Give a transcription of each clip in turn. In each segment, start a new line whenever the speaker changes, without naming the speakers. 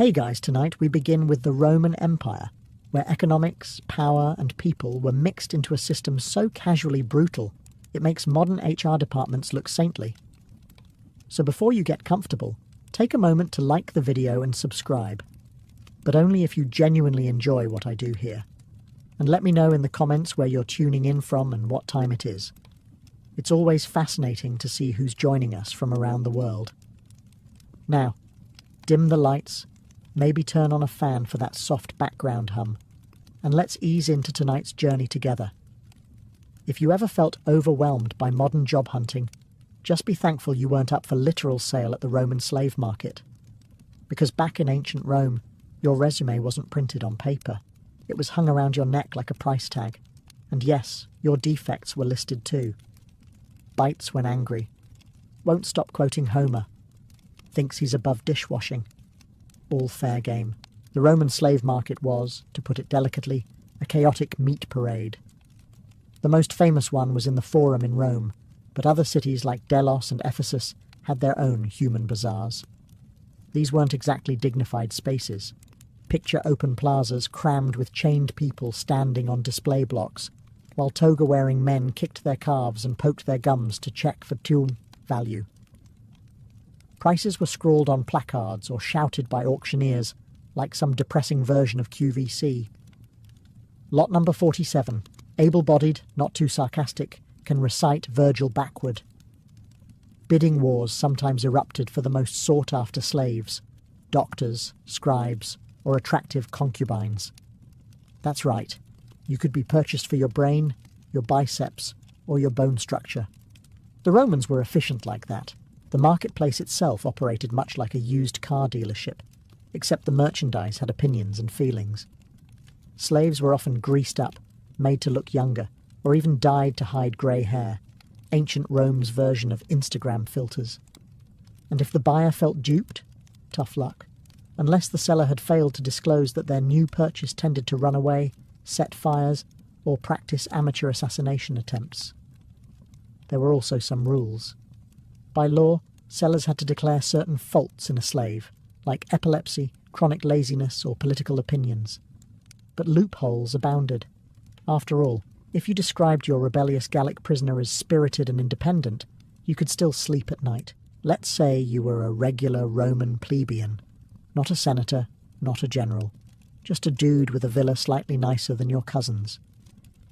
Hey guys, tonight we begin with the Roman Empire, where economics, power and people were mixed into a system so casually brutal it makes modern HR departments look saintly. So before you get comfortable, take a moment to like the video and subscribe, but only if you genuinely enjoy what I do here. And let me know in the comments where you're tuning in from and what time it is. It's always fascinating to see who's joining us from around the world. Now, dim the lights, maybe turn on a fan for that soft background hum, and let's ease into tonight's journey together. If you ever felt overwhelmed by modern job hunting, just be thankful you weren't up for literal sale at the Roman slave market. Because back in ancient Rome, your resume wasn't printed on paper. It was hung around your neck like a price tag. And yes, your defects were listed too. Bites when angry. Won't stop quoting Homer. Thinks he's above dishwashing. All fair game. The Roman slave market was, to put it delicately, a chaotic meat parade. The most famous one was in the Forum in Rome, but other cities like Delos and Ephesus had their own human bazaars. These weren't exactly dignified spaces. Picture open plazas crammed with chained people standing on display blocks, while toga-wearing men kicked their calves and poked their gums to check for tune value. Prices were scrawled on placards or shouted by auctioneers, like some depressing version of QVC. Lot number 47, able-bodied, not too sarcastic, can recite Virgil backward. Bidding wars sometimes erupted for the most sought-after slaves, doctors, scribes, or attractive concubines. That's right, you could be purchased for your brain, your biceps, or your bone structure. The Romans were efficient like that. The marketplace itself operated much like a used car dealership, except the merchandise had opinions and feelings. Slaves were often greased up, made to look younger, or even dyed to hide grey hair, ancient Rome's version of Instagram filters. And if the buyer felt duped, tough luck. Unless the seller had failed to disclose that their new purchase tended to run away, set fires, or practice amateur assassination attempts. There were also some rules. By law, sellers had to declare certain faults in a slave, like epilepsy, chronic laziness, or political opinions. But loopholes abounded. After all, if you described your rebellious Gallic prisoner as spirited and independent, you could still sleep at night. Let's say you were a regular Roman plebeian. Not a senator, not a general. Just a dude with a villa slightly nicer than your cousin's.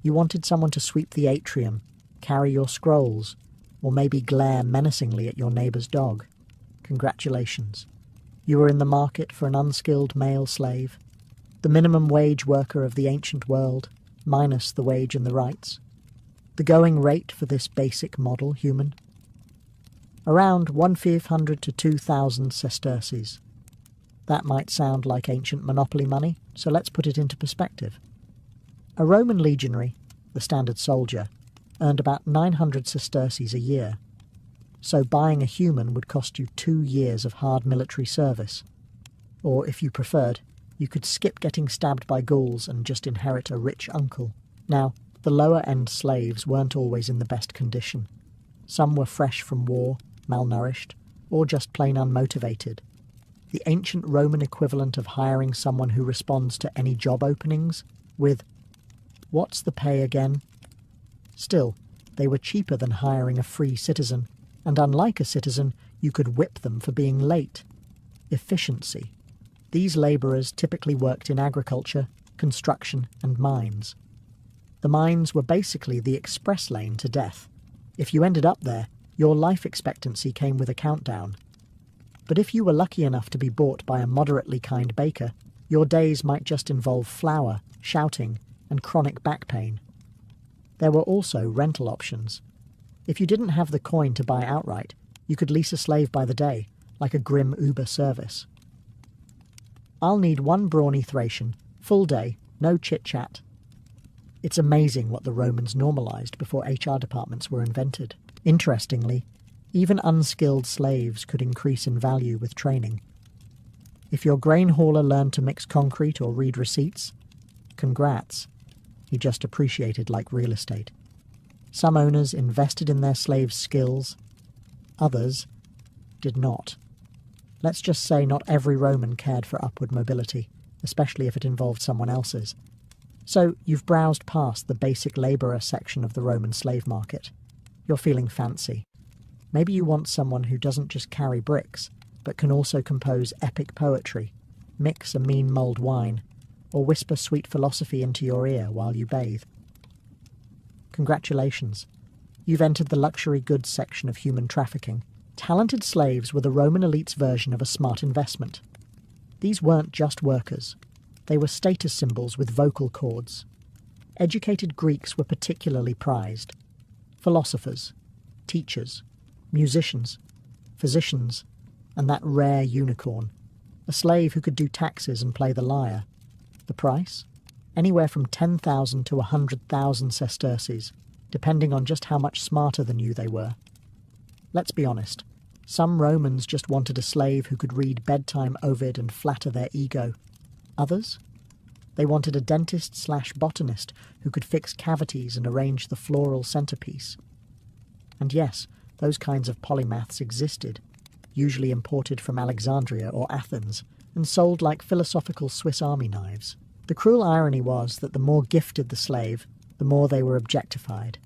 You wanted someone to sweep the atrium, carry your scrolls, or maybe glare menacingly at your neighbour's dog. Congratulations. You were in the market for an unskilled male slave, the minimum wage worker of the ancient world, minus the wage and the rights. The going rate for this basic model human? Around 1,500 to 2,000 sesterces. That might sound like ancient monopoly money, so let's put it into perspective. A Roman legionary, the standard soldier, earned about 900 sesterces a year. So buying a human would cost you 2 years of hard military service. Or, if you preferred, you could skip getting stabbed by ghouls and just inherit a rich uncle. Now, the lower-end slaves weren't always in the best condition. Some were fresh from war, malnourished, or just plain unmotivated. The ancient Roman equivalent of hiring someone who responds to any job openings with, "What's the pay again?" Still, they were cheaper than hiring a free citizen, and unlike a citizen, you could whip them for being late. Efficiency. These labourers typically worked in agriculture, construction, and mines. The mines were basically the express lane to death. If you ended up there, your life expectancy came with a countdown. But if you were lucky enough to be bought by a moderately kind baker, your days might just involve flour, shouting, and chronic back pain. There were also rental options. If you didn't have the coin to buy outright, you could lease a slave by the day, like a grim Uber service. I'll need 1 brawny Thracian, full day, no chit-chat. It's amazing what the Romans normalised before HR departments were invented. Interestingly, even unskilled slaves could increase in value with training. If your grain hauler learned to mix concrete or read receipts, congrats. He just appreciated like real estate. Some owners invested in their slaves' skills, others did not. Let's just say not every Roman cared for upward mobility, especially if it involved someone else's. So you've browsed past the basic labourer section of the Roman slave market. You're feeling fancy. Maybe you want someone who doesn't just carry bricks, but can also compose epic poetry, mix a mean mulled wine, or whisper sweet philosophy into your ear while you bathe. Congratulations. You've entered the luxury goods section of human trafficking. Talented slaves were the Roman elite's version of a smart investment. These weren't just workers. They were status symbols with vocal cords. Educated Greeks were particularly prized. Philosophers, teachers, musicians, physicians, and that rare unicorn, a slave who could do taxes and play the lyre. The price? Anywhere from 10,000 to 100,000 sesterces, depending on just how much smarter than you they were. Let's be honest, some Romans just wanted a slave who could read bedtime Ovid and flatter their ego. Others? They wanted a dentist/botanist who could fix cavities and arrange the floral centerpiece. And yes, those kinds of polymaths existed, usually imported from Alexandria or Athens, and sold like philosophical Swiss Army knives. The cruel irony was that the more gifted the slave, the more they were objectified.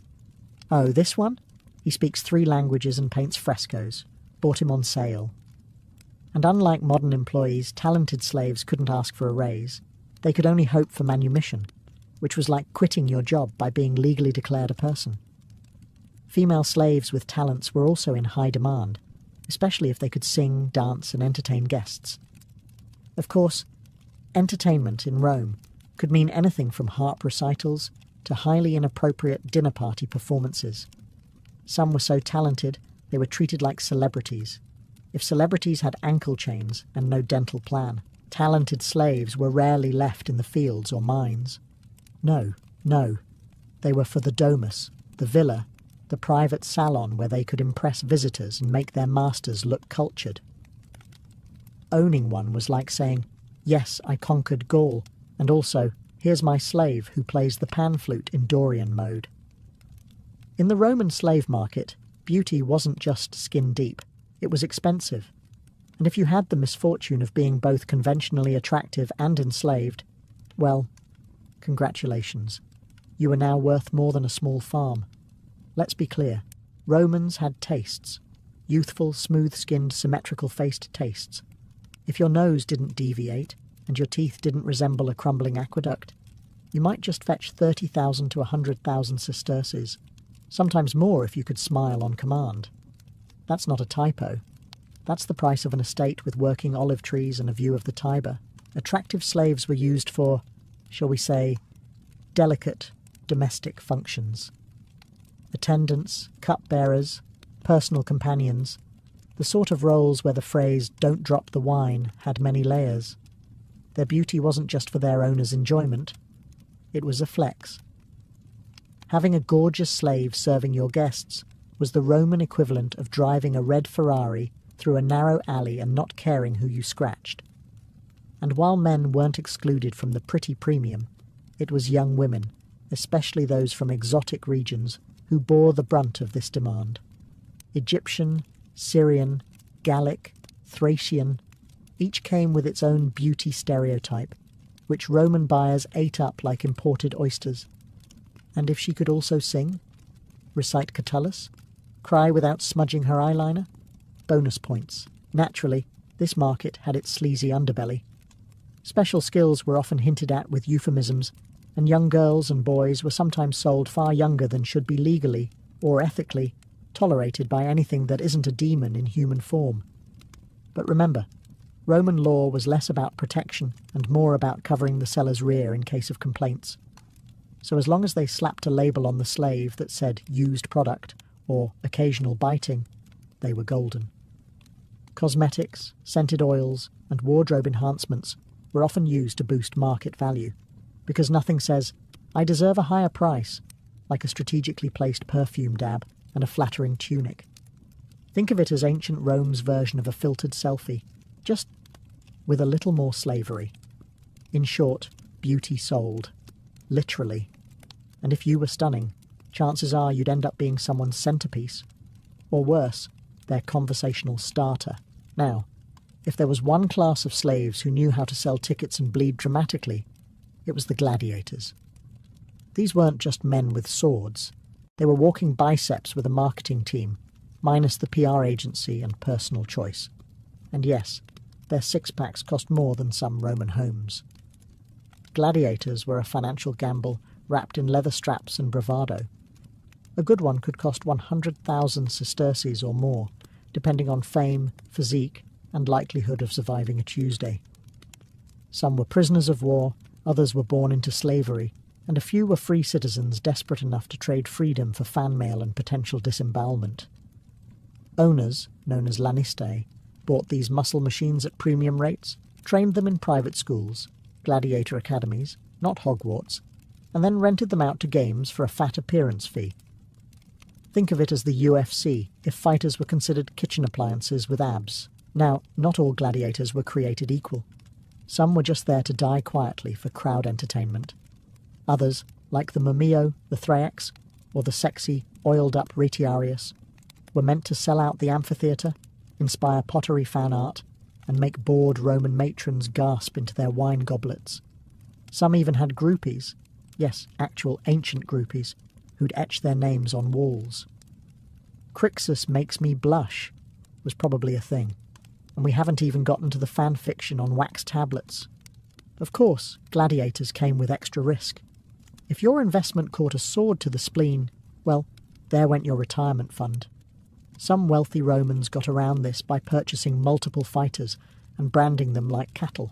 Oh, this one? He speaks 3 languages and paints frescoes. Bought him on sale. And unlike modern employees, talented slaves couldn't ask for a raise. They could only hope for manumission, which was like quitting your job by being legally declared a person. Female slaves with talents were also in high demand, especially if they could sing, dance, and entertain guests. Of course, entertainment in Rome could mean anything from harp recitals to highly inappropriate dinner party performances. Some were so talented they were treated like celebrities. If celebrities had ankle chains and no dental plan, talented slaves were rarely left in the fields or mines. No. They were for the domus, the villa, the private salon where they could impress visitors and make their masters look cultured. Owning one was like saying, yes, I conquered Gaul, and also, here's my slave who plays the pan flute in Dorian mode. In the Roman slave market, beauty wasn't just skin deep, it was expensive. And if you had the misfortune of being both conventionally attractive and enslaved, well, congratulations. You are now worth more than a small farm. Let's be clear, Romans had tastes. Youthful, smooth-skinned, symmetrical-faced tastes. If your nose didn't deviate, and your teeth didn't resemble a crumbling aqueduct, you might just fetch 30,000 to 100,000 sesterces, sometimes more if you could smile on command. That's not a typo. That's the price of an estate with working olive trees and a view of the Tiber. Attractive slaves were used for, shall we say, delicate domestic functions. Attendants, cupbearers, personal companions, the sort of roles where the phrase "don't drop the wine" had many layers. Their beauty wasn't just for their owner's enjoyment, it was a flex. Having a gorgeous slave serving your guests was the Roman equivalent of driving a red Ferrari through a narrow alley and not caring who you scratched. And while men weren't excluded from the pretty premium, it was young women, especially those from exotic regions, who bore the brunt of this demand. Egyptian, Syrian, Gallic, Thracian, each came with its own beauty stereotype, which Roman buyers ate up like imported oysters. And if she could also sing, recite Catullus, cry without smudging her eyeliner, bonus points. Naturally, this market had its sleazy underbelly. Special skills were often hinted at with euphemisms, and young girls and boys were sometimes sold far younger than should be legally, or ethically, tolerated by anything that isn't a demon in human form. But remember, Roman law was less about protection and more about covering the seller's rear in case of complaints. So as long as they slapped a label on the slave that said used product or occasional biting, they were golden. Cosmetics, scented oils, and wardrobe enhancements were often used to boost market value, because nothing says, I deserve a higher price, like a strategically placed perfume dab and a flattering tunic. Think of it as ancient Rome's version of a filtered selfie, just with a little more slavery. In short, beauty sold. Literally. And if you were stunning, chances are you'd end up being someone's centerpiece. Or worse, their conversational starter. Now, If there was one class of slaves who knew how to sell tickets and bleed dramatically, it was the gladiators. These weren't just men with swords. They were walking biceps with a marketing team, minus the PR agency and personal choice. And yes, their six-packs cost more than some Roman homes. Gladiators were a financial gamble wrapped in leather straps and bravado. A good one could cost 100,000 sesterces or more, depending on fame, physique, and likelihood of surviving a Tuesday. Some were prisoners of war, others were born into slavery, and a few were free citizens desperate enough to trade freedom for fan mail and potential disembowelment. Owners, known as lanistae, bought these muscle machines at premium rates, trained them in private schools, gladiator academies, not Hogwarts, and then rented them out to games for a fat appearance fee. Think of it as the UFC if fighters were considered kitchen appliances with abs. Now, not all gladiators were created equal. Some were just there to die quietly for crowd entertainment. Others, like the Mumio, the Thraex, or the sexy, oiled-up Retiarius, were meant to sell out the amphitheatre, inspire pottery fan art, and make bored Roman matrons gasp into their wine goblets. Some even had groupies, yes, actual ancient groupies, who'd etch their names on walls. Crixus makes me blush was probably a thing, and we haven't even gotten to the fan fiction on wax tablets. Of course, gladiators came with extra risk. If your investment caught a sword to the spleen, well, there went your retirement fund. Some wealthy Romans got around this by purchasing multiple fighters and branding them like cattle.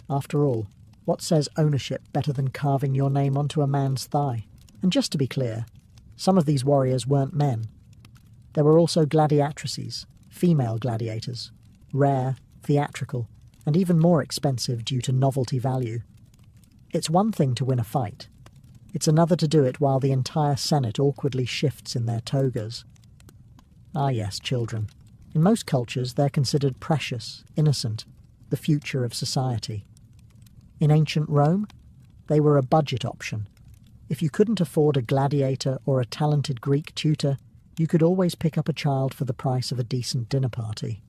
After all, what says ownership better than carving your name onto a man's thigh? And just to be clear, some of these warriors weren't men. There were also gladiatrices, female gladiators, rare, theatrical, and even more expensive due to novelty value. It's one thing to win a fight. It's another to do it while the entire Senate awkwardly shifts in their togas. Ah yes, children. In most cultures they're considered precious, innocent, the future of society. In ancient Rome, they were a budget option. If you couldn't afford a gladiator or a talented Greek tutor, you could always pick up a child for the price of a decent dinner party.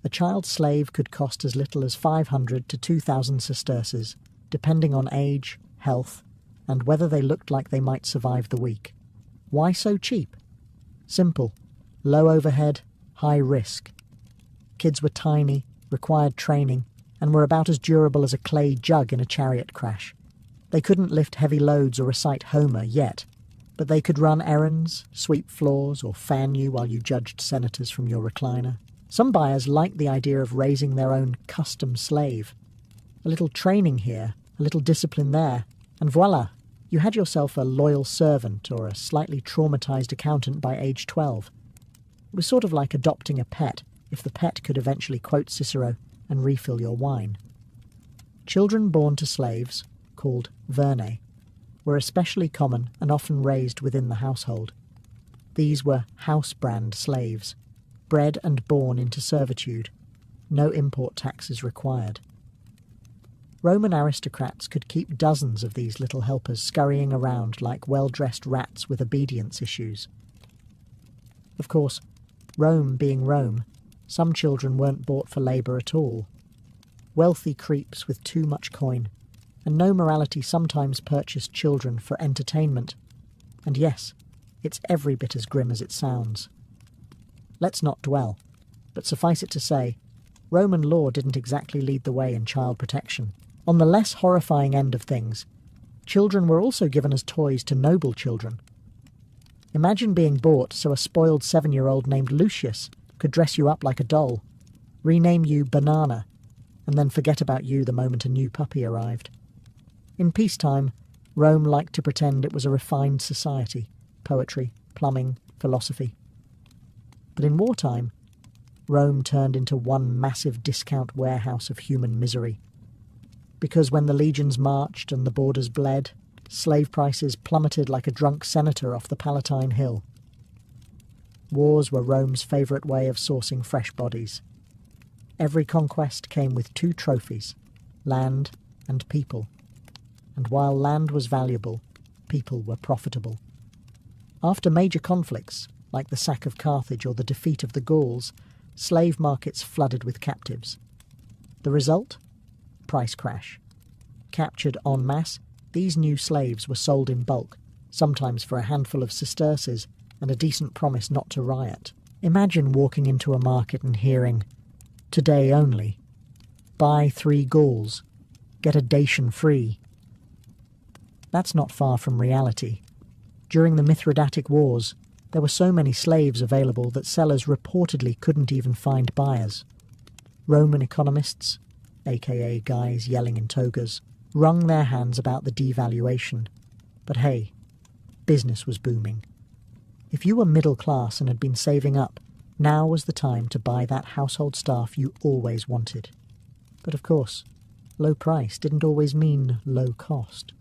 A child slave could cost as little as 500 to 2,000 sesterces, depending on age, health, and whether they looked like they might survive the week. Why so cheap? Simple. Low overhead, high risk. Kids were tiny, required training, and were about as durable as a clay jug in a chariot crash. They couldn't lift heavy loads or recite Homer yet, but they could run errands, sweep floors, or fan you while you judged senators from your recliner. Some buyers liked the idea of raising their own custom slave. A little training here, a little discipline there, and voila, you had yourself a loyal servant or a slightly traumatized accountant by age 12. It was sort of like adopting a pet, if the pet could eventually quote Cicero and refill your wine. Children born to slaves, called vernae, were especially common and often raised within the household. These were house-brand slaves, bred and born into servitude, no import taxes required. Roman aristocrats could keep dozens of these little helpers scurrying around like well-dressed rats with obedience issues. Of course, Rome being Rome, some children weren't bought for labour at all. Wealthy creeps with too much coin, and no morality sometimes purchased children for entertainment. And yes, it's every bit as grim as it sounds. Let's not dwell, but suffice it to say, Roman law didn't exactly lead the way in child protection. On the less horrifying end of things, children were also given as toys to noble children. Imagine being bought so a spoiled 7-year-old named Lucius could dress you up like a doll, rename you Banana, and then forget about you the moment a new puppy arrived. In peacetime, Rome liked to pretend it was a refined society, poetry, plumbing, philosophy. But in wartime, Rome turned into one massive discount warehouse of human misery. Because when the legions marched and the borders bled, slave prices plummeted like a drunk senator off the Palatine Hill. Wars were Rome's favourite way of sourcing fresh bodies. Every conquest came with 2 trophies, land and people. And while land was valuable, people were profitable. After major conflicts, like the sack of Carthage or the defeat of the Gauls, slave markets flooded with captives. The result? Price crash. Captured en masse, these new slaves were sold in bulk, sometimes for a handful of sesterces and a decent promise not to riot. Imagine walking into a market and hearing, "Today only. Buy 3 Gauls. Get a Dacian free." That's not far from reality. During the Mithridatic Wars, there were so many slaves available that sellers reportedly couldn't even find buyers. Roman economists, aka guys yelling in togas, wrung their hands about the devaluation. But hey, business was booming. If you were middle class and had been saving up, now was the time to buy that household staff you always wanted. But of course, low price didn't always mean low cost.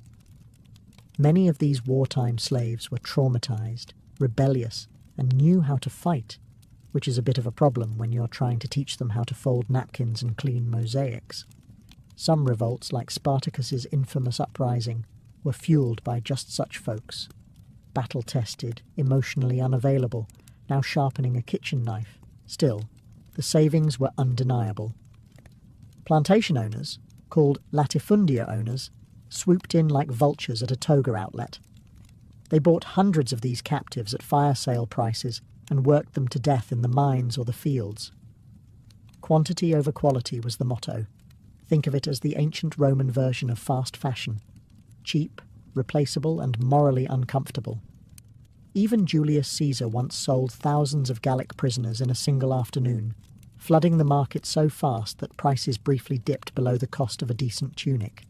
Many of these wartime slaves were traumatized, rebellious, and knew how to fight, which is a bit of a problem when you're trying to teach them how to fold napkins and clean mosaics. Some revolts, like Spartacus's infamous uprising, were fueled by just such folks. Battle-tested, emotionally unavailable, now sharpening a kitchen knife. Still, the savings were undeniable. Plantation owners, called latifundia owners, swooped in like vultures at a toga outlet. They bought hundreds of these captives at fire sale prices and worked them to death in the mines or the fields. Quantity over quality was the motto. Think of it as the ancient Roman version of fast fashion. Cheap, replaceable, and morally uncomfortable. Even Julius Caesar once sold thousands of Gallic prisoners in a single afternoon, flooding the market so fast that prices briefly dipped below the cost of a decent tunic.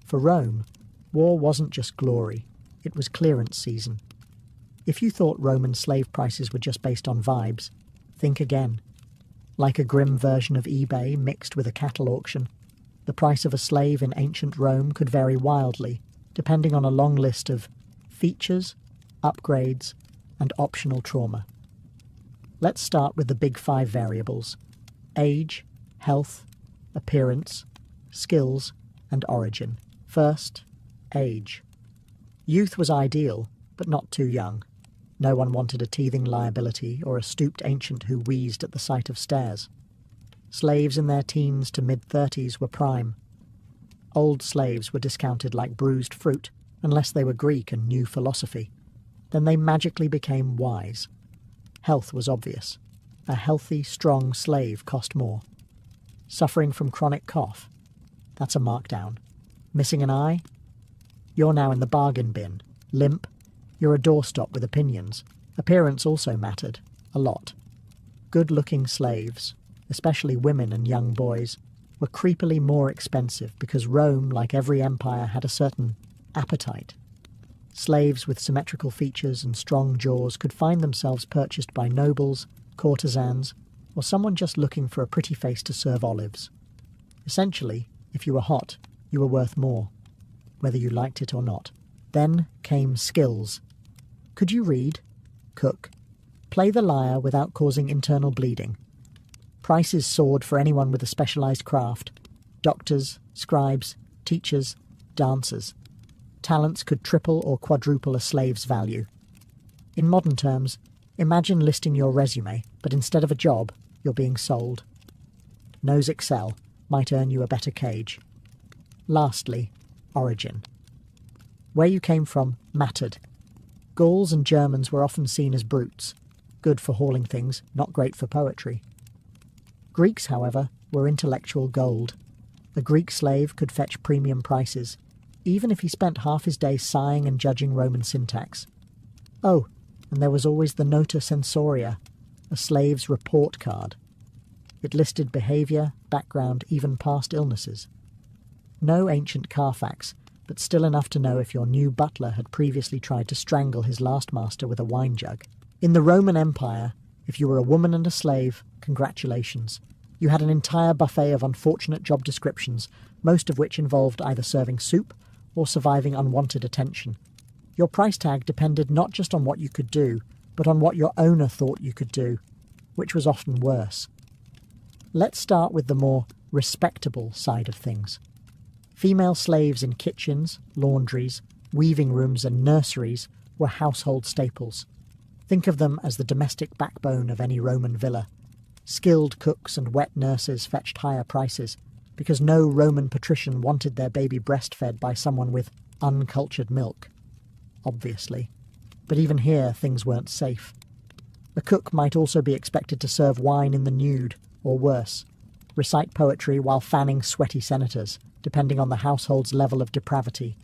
For Rome, war wasn't just glory, it was clearance season. If you thought Roman slave prices were just based on vibes, think again. Like a grim version of eBay mixed with a cattle auction, the price of a slave in ancient Rome could vary wildly, depending on a long list of features, upgrades, and optional trauma. Let's start with the big 5 variables: age, health, appearance, skills, and origin. First, age. Youth was ideal, but not too young. No one wanted a teething liability or a stooped ancient who wheezed at the sight of stairs. Slaves in their teens to mid-30s were prime. Old slaves were discounted like bruised fruit, unless they were Greek and knew philosophy. Then they magically became wise. Health was obvious. A healthy, strong slave cost more. Suffering from chronic cough? That's a markdown. Missing an eye? You're now in the bargain bin. Limp? You're a doorstop with opinions. Appearance also mattered. A lot. Good-looking slaves, especially women and young boys, were creepily more expensive because Rome, like every empire, had a certain appetite. Slaves with symmetrical features and strong jaws could find themselves purchased by nobles, courtesans, or someone just looking for a pretty face to serve olives. Essentially, if you were hot, you were worth more, whether you liked it or not. Then came skills. Could you read, cook, play the lyre without causing internal bleeding? Prices soared for anyone with a specialised craft: doctors, scribes, teachers, dancers. Talents could triple or quadruple a slave's value. In modern terms, imagine listing your resume, but instead of a job, you're being sold. Knows Excel might earn you a better cage. Lastly, origin. Where you came from mattered. Gauls and Germans were often seen as brutes, good for hauling things, not great for poetry. Greeks, however, were intellectual gold. A Greek slave could fetch premium prices, even if he spent half his day sighing and judging Roman syntax. Oh, and there was always the nota censoria, a slave's report card. It listed behaviour, background, even past illnesses. No ancient Carfax, but still enough to know if your new butler had previously tried to strangle his last master with a wine jug. In the Roman Empire, if you were a woman and a slave, congratulations. You had an entire buffet of unfortunate job descriptions, most of which involved either serving soup or surviving unwanted attention. Your price tag depended not just on what you could do, but on what your owner thought you could do, which was often worse. Let's start with the more respectable side of things. Female slaves in kitchens, laundries, weaving rooms and nurseries were household staples. Think of them as the domestic backbone of any Roman villa. Skilled cooks and wet nurses fetched higher prices, because no Roman patrician wanted their baby breastfed by someone with uncultured milk, obviously. But even here, things weren't safe. A cook might also be expected to serve wine in the nude, or worse, recite poetry while fanning sweaty senators, depending on the household's level of depravity.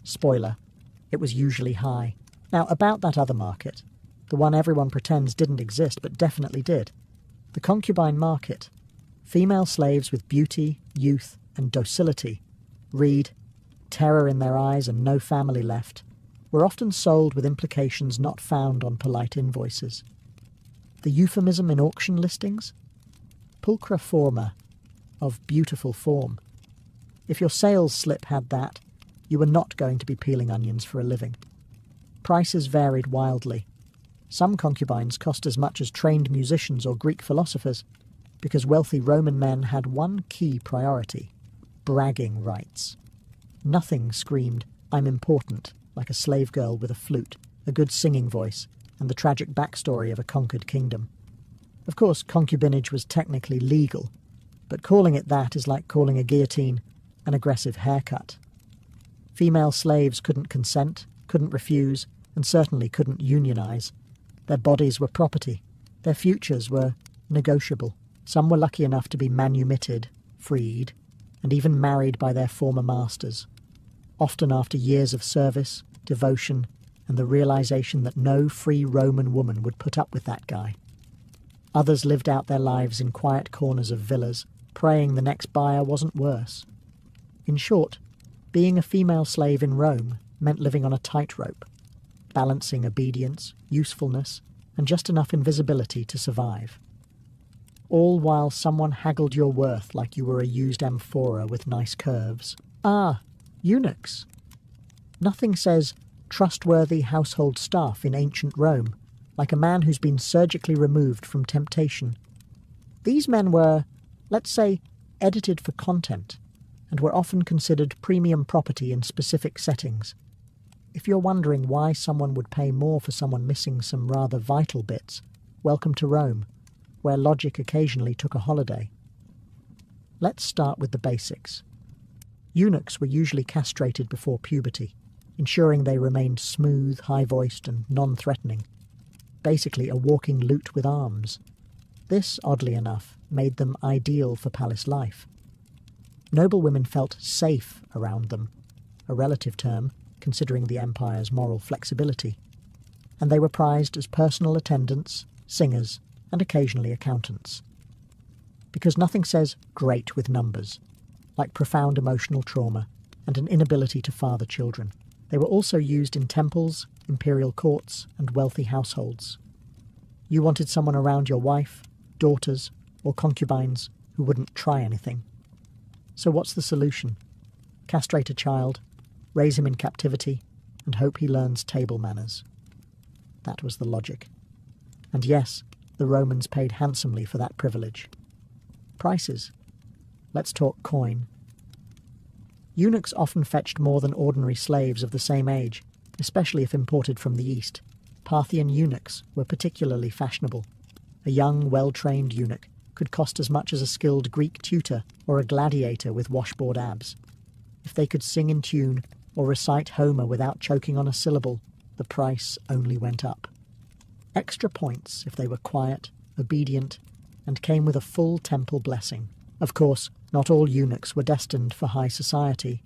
Spoiler, it was usually high. Now, about that other market, the one everyone pretends didn't exist but definitely did, the concubine market, female slaves with beauty, youth, and docility, read, terror in their eyes and no family left, were often sold with implications not found on polite invoices. The euphemism in auction listings? Pulchra forma, of beautiful form. If your sales slip had that, you were not going to be peeling onions for a living. Prices varied wildly. Some concubines cost as much as trained musicians or Greek philosophers, because wealthy Roman men had one key priority: bragging rights. Nothing screamed, "I'm important," like a slave girl with a flute, a good singing voice, and the tragic backstory of a conquered kingdom. Of course, concubinage was technically legal, but calling it that is like calling a guillotine an aggressive haircut. Female slaves couldn't consent, couldn't refuse, and certainly couldn't unionize. Their bodies were property. Their futures were negotiable. Some were lucky enough to be manumitted, freed, and even married by their former masters, often after years of service, devotion, and the realization that no free Roman woman would put up with that guy. Others lived out their lives in quiet corners of villas, praying the next buyer wasn't worse. In short, being a female slave in Rome meant living on a tightrope, balancing obedience, usefulness, and just enough invisibility to survive. All while someone haggled your worth like you were a used amphora with nice curves. Ah, eunuchs. Nothing says trustworthy household staff in ancient Rome like a man who's been surgically removed from temptation. These men were, let's say, edited for content, and were often considered premium property in specific settings. If you're wondering why someone would pay more for someone missing some rather vital bits, welcome to Rome, where logic occasionally took a holiday. Let's start with the basics. Eunuchs were usually castrated before puberty, ensuring they remained smooth, high-voiced, and non-threatening. Basically a walking lute with arms. This, oddly enough, made them ideal for palace life. Noblewomen felt safe around them, a relative term, considering the empire's moral flexibility, and they were prized as personal attendants, singers, and occasionally accountants. Because nothing says great with numbers, like profound emotional trauma and an inability to father children. They were also used in temples, imperial courts, and wealthy households. You wanted someone around your wife, daughters, or concubines who wouldn't try anything. So what's the solution? Castrate a child, raise him in captivity, and hope he learns table manners. That was the logic. And yes, the Romans paid handsomely for that privilege. Prices. Let's talk coin. Eunuchs often fetched more than ordinary slaves of the same age, especially if imported from the East. Parthian eunuchs were particularly fashionable. A young, well-trained eunuch could cost as much as a skilled Greek tutor or a gladiator with washboard abs. If they could sing in tune or recite Homer without choking on a syllable, the price only went up. Extra points if they were quiet, obedient, and came with a full temple blessing. Of course, not all eunuchs were destined for high society.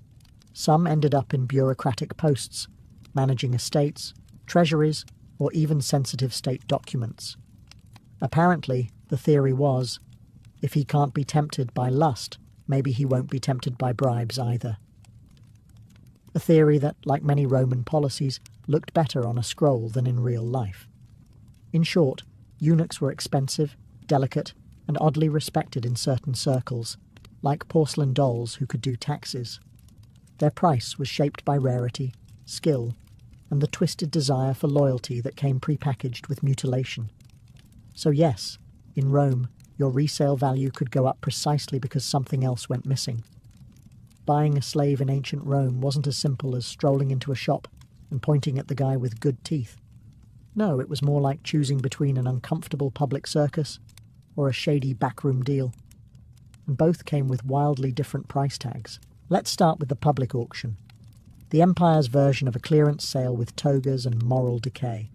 Some ended up in bureaucratic posts, managing estates, treasuries, or even sensitive state documents. Apparently, the theory was, if he can't be tempted by lust, maybe he won't be tempted by bribes either. A theory that, like many Roman policies, looked better on a scroll than in real life. In short, eunuchs were expensive, delicate, and oddly respected in certain circles, like porcelain dolls who could do taxes. Their price was shaped by rarity, skill, and the twisted desire for loyalty that came prepackaged with mutilation. So yes, in Rome, your resale value could go up precisely because something else went missing. Buying a slave in ancient Rome wasn't as simple as strolling into a shop and pointing at the guy with good teeth. No, it was more like choosing between an uncomfortable public circus or a shady backroom deal. and both came with wildly different price tags. Let's start with the public auction, the empire's version of a clearance sale with togas and moral decay.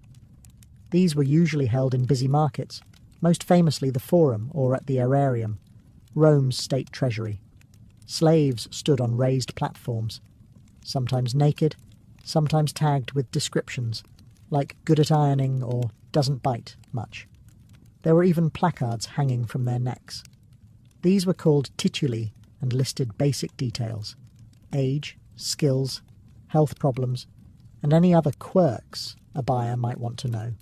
These were usually held in busy markets, most famously the Forum or at the Aerarium, Rome's state treasury. Slaves stood on raised platforms, sometimes naked, sometimes tagged with descriptions, like good at ironing or doesn't bite much. There were even placards hanging from their necks. These were called tituli and listed basic details: age, skills, health problems, and any other quirks a buyer might want to know.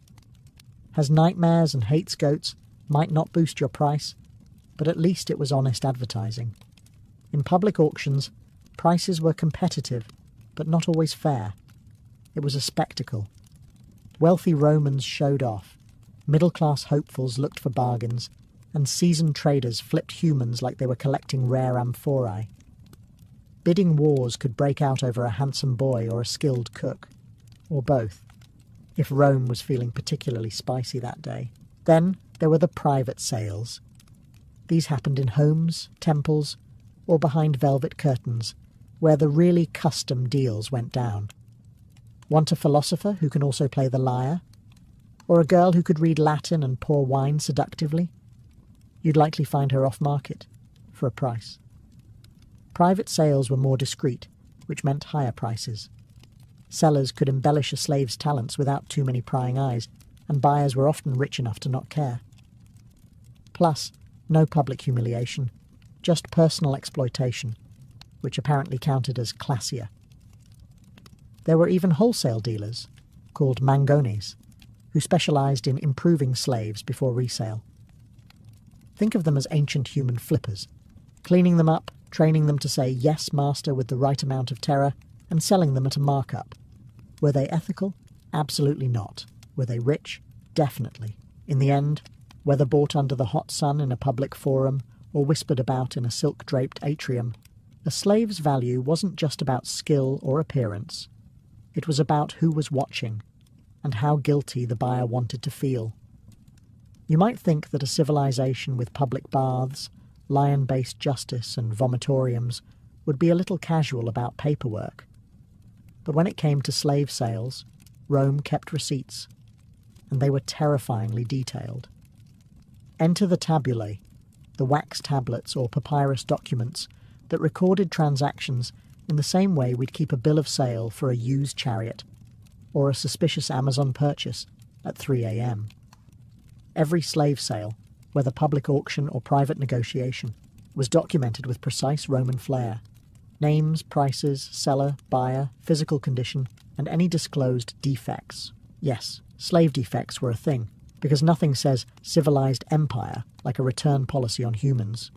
Has nightmares and hates goats might not boost your price, but at least it was honest advertising. In public auctions, prices were competitive, but not always fair. It was a spectacle. Wealthy Romans showed off, middle-class hopefuls looked for bargains, and seasoned traders flipped humans like they were collecting rare amphorae. Bidding wars could break out over a handsome boy or a skilled cook, or both, if Rome was feeling particularly spicy that day. Then there were the private sales. These happened in homes, temples, or behind velvet curtains, where the really custom deals went down. Want a philosopher who can also play the lyre? Or a girl who could read Latin and pour wine seductively? You'd likely find her off-market, for a price. Private sales were more discreet, which meant higher prices. Sellers could embellish a slave's talents without too many prying eyes, and buyers were often rich enough to not care. Plus, no public humiliation, just personal exploitation, which apparently counted as classier. There were even wholesale dealers, called mangones, who specialised in improving slaves before resale. Think of them as ancient human flippers, cleaning them up, training them to say yes, master with the right amount of terror, and selling them at a markup. Were they ethical? Absolutely not. Were they rich? Definitely. In the end, whether bought under the hot sun in a public forum or whispered about in a silk-draped atrium, a slave's value wasn't just about skill or appearance. It was about who was watching and how guilty the buyer wanted to feel. You might think that a civilization with public baths, lion-based justice and vomitoriums would be a little casual about paperwork. But when it came to slave sales, Rome kept receipts, and they were terrifyingly detailed. Enter the tabulae, the wax tablets or papyrus documents that recorded transactions in the same way we'd keep a bill of sale for a used chariot or a suspicious Amazon purchase at 3 a.m. Every slave sale, whether public auction or private negotiation, was documented with precise Roman flair. Names, prices, seller, buyer, physical condition, and any disclosed defects. Yes, slave defects were a thing, because nothing says civilized empire like a return policy on humans.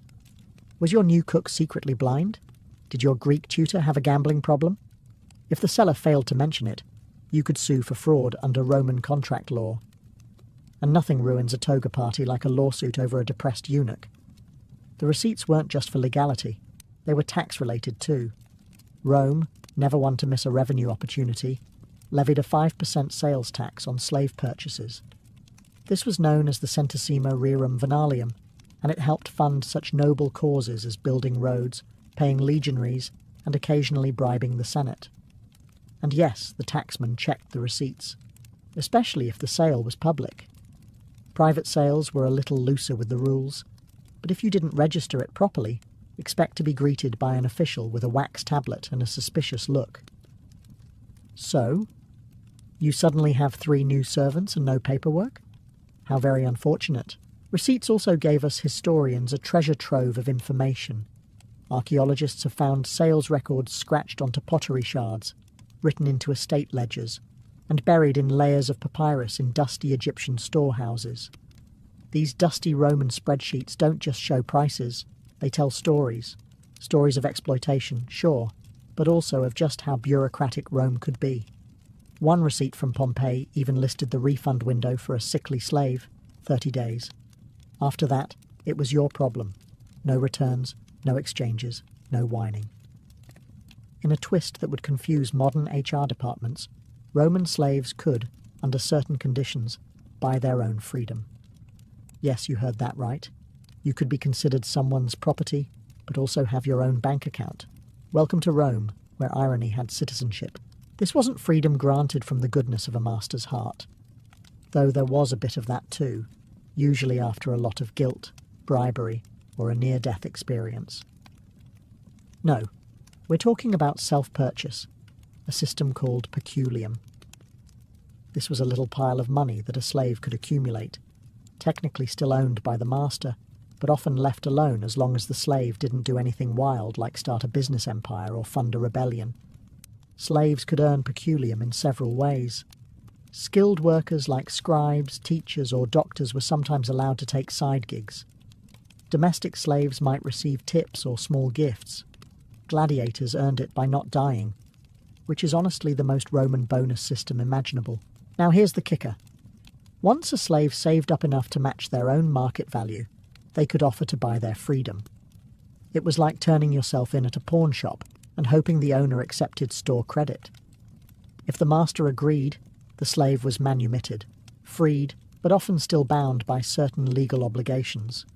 Was your new cook secretly blind? Did your Greek tutor have a gambling problem? If the seller failed to mention it, you could sue for fraud under Roman contract law. And nothing ruins a toga party like a lawsuit over a depressed eunuch. The receipts weren't just for legality, they were tax-related too. Rome, never one to miss a revenue opportunity, levied a 5% sales tax on slave purchases. This was known as the Centesima Rerum Venalium, and it helped fund such noble causes as building roads, paying legionaries, and occasionally bribing the Senate. And yes, the taxman checked the receipts, especially if the sale was public. Private sales were a little looser with the rules, but if you didn't register it properly, expect to be greeted by an official with a wax tablet and a suspicious look. So, you suddenly have 3 new servants and no paperwork? How very unfortunate. Receipts also gave us historians a treasure trove of information. Archaeologists have found sales records scratched onto pottery shards, written into estate ledgers, and buried in layers of papyrus in dusty Egyptian storehouses. These dusty Roman spreadsheets don't just show prices, they tell stories. Stories of exploitation, sure, but also of just how bureaucratic Rome could be. One receipt from Pompeii even listed the refund window for a sickly slave, 30 days. After that, it was your problem. No returns, no exchanges, no whining. In a twist that would confuse modern HR departments, Roman slaves could, under certain conditions, buy their own freedom. Yes, you heard that right. You could be considered someone's property, but also have your own bank account. Welcome to Rome, where irony had citizenship. This wasn't freedom granted from the goodness of a master's heart, though there was a bit of that too, usually after a lot of guilt, bribery, or a near-death experience. No, we're talking about self-purchase, a system called peculium. This was a little pile of money that a slave could accumulate, technically still owned by the master, but often left alone as long as the slave didn't do anything wild like start a business empire or fund a rebellion. Slaves could earn peculium in several ways. Skilled workers like scribes, teachers, or doctors were sometimes allowed to take side gigs. Domestic slaves might receive tips or small gifts. Gladiators earned it by not dying, which is honestly the most Roman bonus system imaginable. Now here's the kicker. Once a slave saved up enough to match their own market value, they could offer to buy their freedom. It was like turning yourself in at a pawn shop and hoping the owner accepted store credit. If the master agreed, the slave was manumitted, freed, but often still bound by certain legal obligations.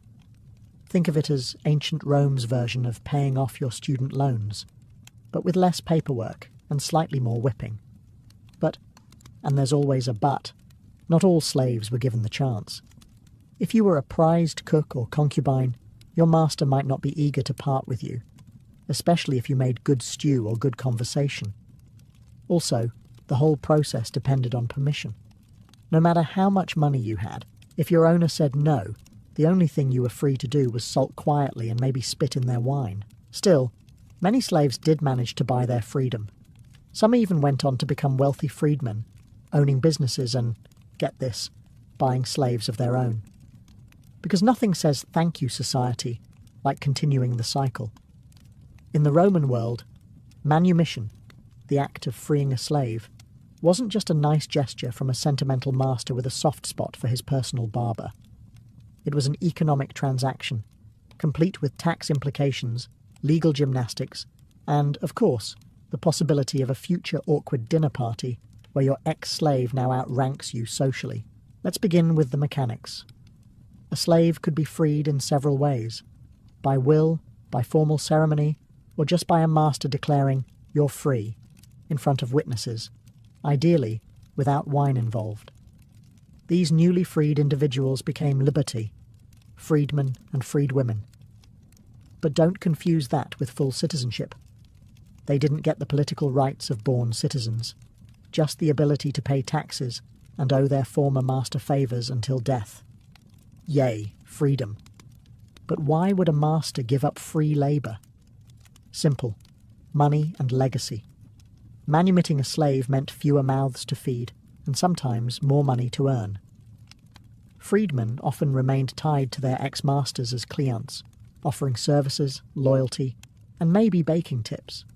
Think of it as ancient Rome's version of paying off your student loans, but with less paperwork and slightly more whipping. But, and there's always a but, not all slaves were given the chance. If you were a prized cook or concubine, your master might not be eager to part with you, especially if you made good stew or good conversation. Also, the whole process depended on permission. No matter how much money you had, if your owner said no, the only thing you were free to do was sulk quietly and maybe spit in their wine. Still, many slaves did manage to buy their freedom. Some even went on to become wealthy freedmen, owning businesses and, get this, buying slaves of their own. Because nothing says thank you, society, like continuing the cycle. In the Roman world, manumission, the act of freeing a slave, wasn't just a nice gesture from a sentimental master with a soft spot for his personal barber. It was an economic transaction, complete with tax implications, legal gymnastics, and, of course, the possibility of a future awkward dinner party where your ex-slave now outranks you socially. Let's begin with the mechanics. A slave could be freed in several ways, by will, by formal ceremony, or just by a master declaring, "You're free," in front of witnesses, ideally without wine involved. These newly freed individuals became liberti, freedmen and freedwomen. But don't confuse that with full citizenship. They didn't get the political rights of born citizens, just the ability to pay taxes and owe their former master favours until death. Yay, freedom. But why would a master give up free labour? Simple. Money and legacy. Manumitting a slave meant fewer mouths to feed, and sometimes more money to earn. Freedmen often remained tied to their ex-masters as clients, offering services, loyalty, and maybe baking tips.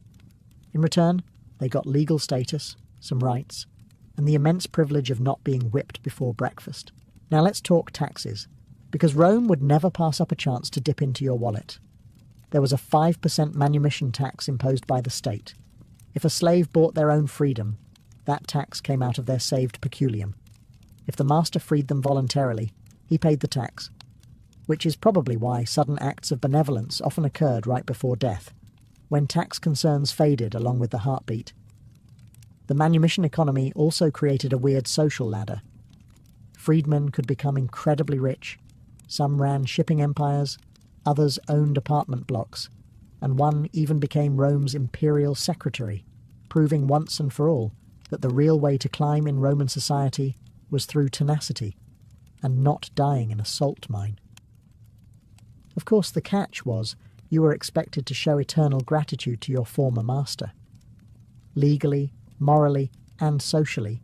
In return, they got legal status, some rights, and the immense privilege of not being whipped before breakfast. Now let's talk taxes, because Rome would never pass up a chance to dip into your wallet. There was a 5% manumission tax imposed by the state. If a slave bought their own freedom, that tax came out of their saved peculium. If the master freed them voluntarily, he paid the tax, which is probably why sudden acts of benevolence often occurred right before death, when tax concerns faded along with the heartbeat. The manumission economy also created a weird social ladder. Freedmen could become incredibly rich. Some ran shipping empires, others owned apartment blocks, and one even became Rome's imperial secretary, proving once and for all that the real way to climb in Roman society was through tenacity, and not dying in a salt mine. Of course, the catch was you were expected to show eternal gratitude to your former master. Legally, morally, and socially,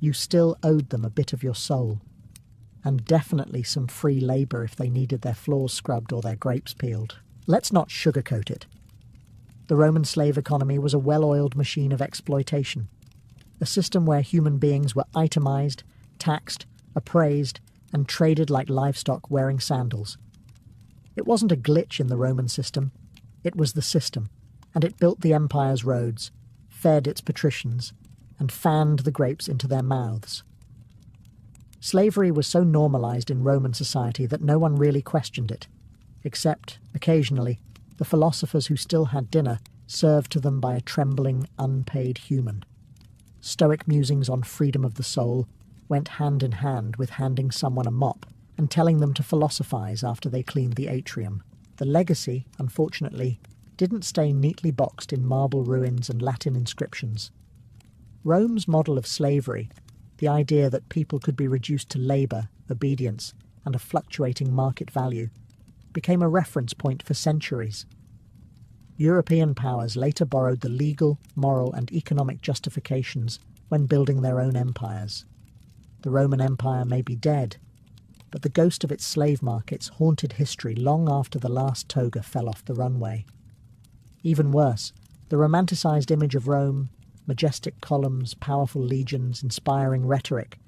you still owed them a bit of your soul, and definitely some free labour if they needed their floors scrubbed or their grapes peeled. Let's not sugarcoat it. The Roman slave economy was a well-oiled machine of exploitation, a system where human beings were itemised, taxed, appraised, and traded like livestock wearing sandals. It wasn't a glitch in the Roman system, it was the system, and it built the empire's roads, fed its patricians, and fanned the grapes into their mouths. Slavery was so normalised in Roman society that no one really questioned it. except, occasionally, the philosophers who still had dinner served to them by a trembling, unpaid human. Stoic musings on freedom of the soul went hand in hand with handing someone a mop and telling them to philosophize after they cleaned the atrium. The legacy, unfortunately, didn't stay neatly boxed in marble ruins and Latin inscriptions. Rome's model of slavery, the idea that people could be reduced to labour, obedience, and a fluctuating market value, became a reference point for centuries. European powers later borrowed the legal, moral, and economic justifications when building their own empires. The Roman Empire may be dead, but the ghost of its slave markets haunted history long after the last toga fell off the runway. Even worse, the romanticised image of Rome, majestic columns, powerful legions, inspiring rhetoric,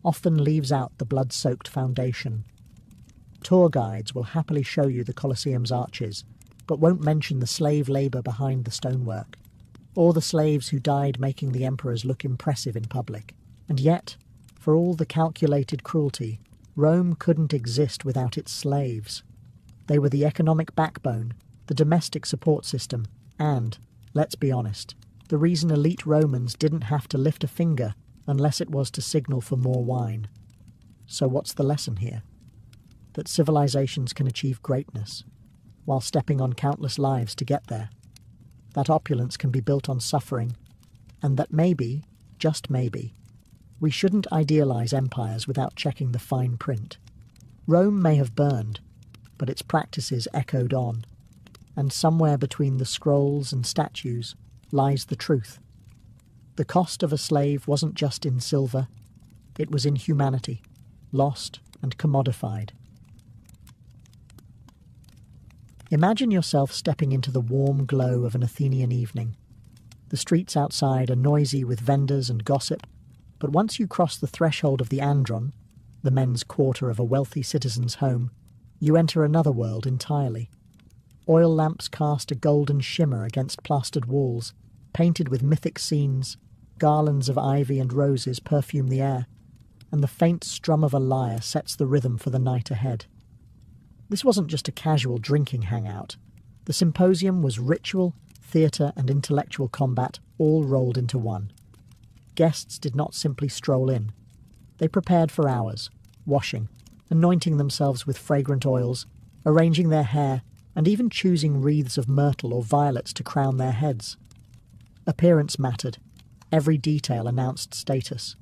often leaves out the blood-soaked foundation. Tour guides will happily show you the Colosseum's arches, but won't mention the slave labour behind the stonework, or the slaves who died making the emperors look impressive in public. And yet, for all the calculated cruelty, Rome couldn't exist without its slaves. They were the economic backbone, the domestic support system, and, let's be honest, the reason elite Romans didn't have to lift a finger unless it was to signal for more wine. So what's the lesson here? That civilizations can achieve greatness, while stepping on countless lives to get there. That opulence can be built on suffering, and that maybe, just maybe, we shouldn't idealize empires without checking the fine print. Rome may have burned, but its practices echoed on, and somewhere between the scrolls and statues lies the truth. The cost of a slave wasn't just in silver, it was in humanity, lost and commodified. Imagine yourself stepping into the warm glow of an Athenian evening. The streets outside are noisy with vendors and gossip, but once you cross the threshold of the Andron, the men's quarter of a wealthy citizen's home, you enter another world entirely. Oil lamps cast a golden shimmer against plastered walls, painted with mythic scenes, garlands of ivy and roses perfume the air, and the faint strum of a lyre sets the rhythm for the night ahead. This wasn't just a casual drinking hangout. The symposium was ritual, theatre, and intellectual combat all rolled into one. Guests did not simply stroll in. They prepared for hours, washing, anointing themselves with fragrant oils, arranging their hair, and even choosing wreaths of myrtle or violets to crown their heads. Appearance mattered. Every detail announced status.